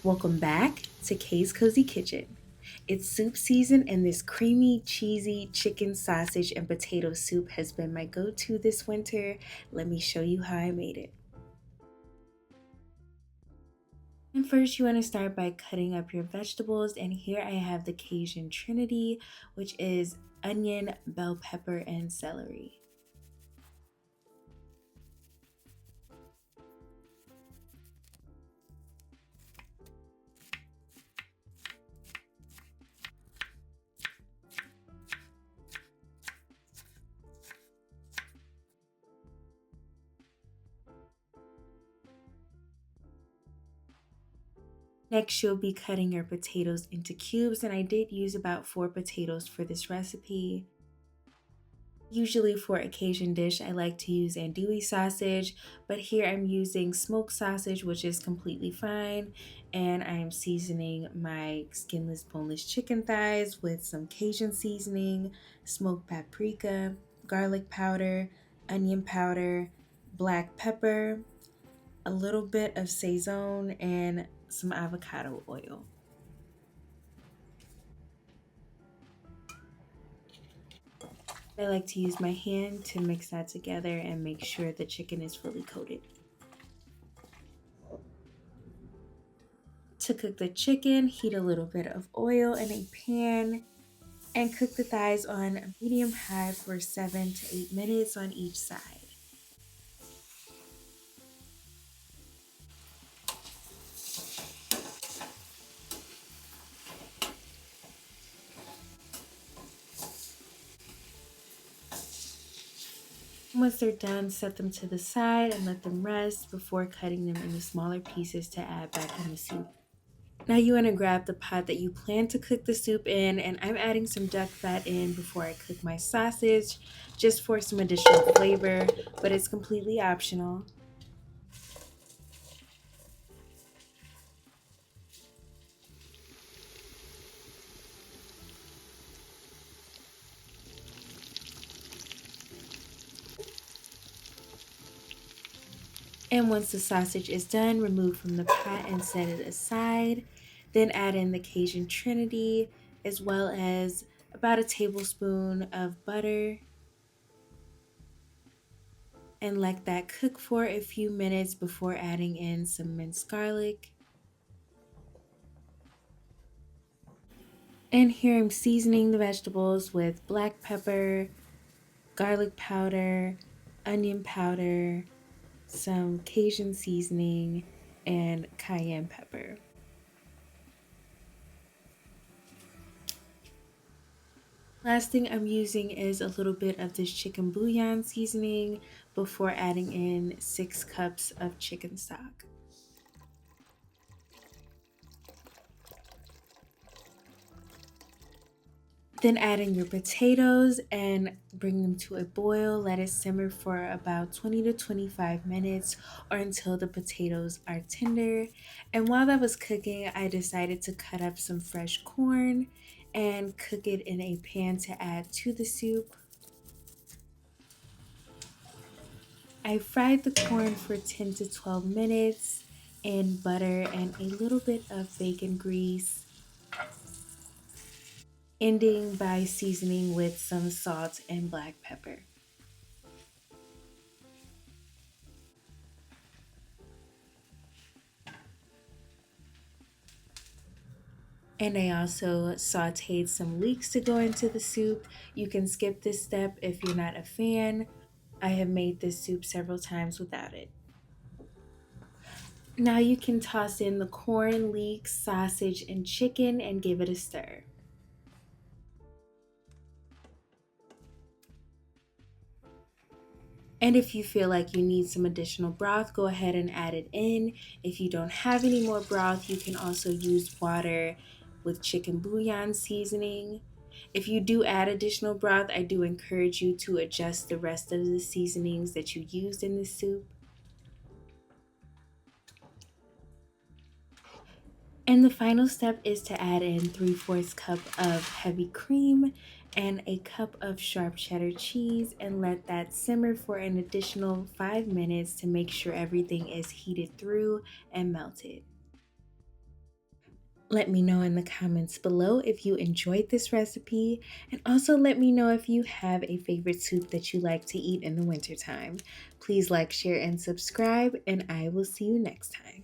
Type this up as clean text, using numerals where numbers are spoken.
Welcome back to Kay's Cozy Kitchen. It's soup season, and this creamy, cheesy chicken sausage and potato soup has been my go to this winter. Let me show you how I made it. And first, you want to start by cutting up your vegetables. And here I have the Cajun Trinity, which is onion, bell pepper, and celery. Next, you'll be cutting your potatoes into cubes, and I did use about 4 potatoes for this recipe. Usually for a Cajun dish, I like to use andouille sausage, but here I'm using smoked sausage, which is completely fine. And I am seasoning my skinless, boneless chicken thighs with some Cajun seasoning, smoked paprika, garlic powder, onion powder, black pepper, a little bit of Saison, and some avocado oil. I like to use my hand to mix that together and make sure the chicken is fully coated. To cook the chicken, heat a little bit of oil in a pan and cook the thighs on medium high for 7 to 8 minutes on each side. Once they're done, set them to the side and let them rest before cutting them into smaller pieces to add back in the soup. Now you want to grab the pot that you plan to cook the soup in, and I'm adding some duck fat in before I cook my sausage just for some additional flavor, but it's completely optional. And once the sausage is done, remove from the pot and set it aside. Then add in the Cajun Trinity as well as about a tablespoon of butter and let that cook for a few minutes before adding in some minced garlic. And here I'm seasoning the vegetables with black pepper, garlic powder, onion powder, some Cajun seasoning, and cayenne pepper. Last thing I'm using is a little bit of this chicken bouillon seasoning before adding in 6 cups of chicken stock. Then add in your potatoes and bring them to a boil. Let it simmer for about 20 to 25 minutes or until the potatoes are tender. And while that was cooking, I decided to cut up some fresh corn and cook it in a pan to add to the soup. I fried the corn for 10 to 12 minutes in butter and a little bit of bacon grease, ending by seasoning with some salt and black pepper. And I also sauteed some leeks to go into the soup. You can skip this step if you're not a fan. I have made this soup several times without it. Now you can toss in the corn, leeks, sausage, and chicken and give it a stir. And if you feel like you need some additional broth, go ahead and add it in. If you don't have any more broth, you can also use water with chicken bouillon seasoning. If you do add additional broth, I do encourage you to adjust the rest of the seasonings that you used in the soup. And the final step is to add in 3/4 cup of heavy cream and a cup of sharp cheddar cheese and let that simmer for an additional 5 minutes to make sure everything is heated through and melted. Let me know in the comments below if you enjoyed this recipe, and also let me know if you have a favorite soup that you like to eat in the wintertime. Please like, share, and subscribe, and I will see you next time.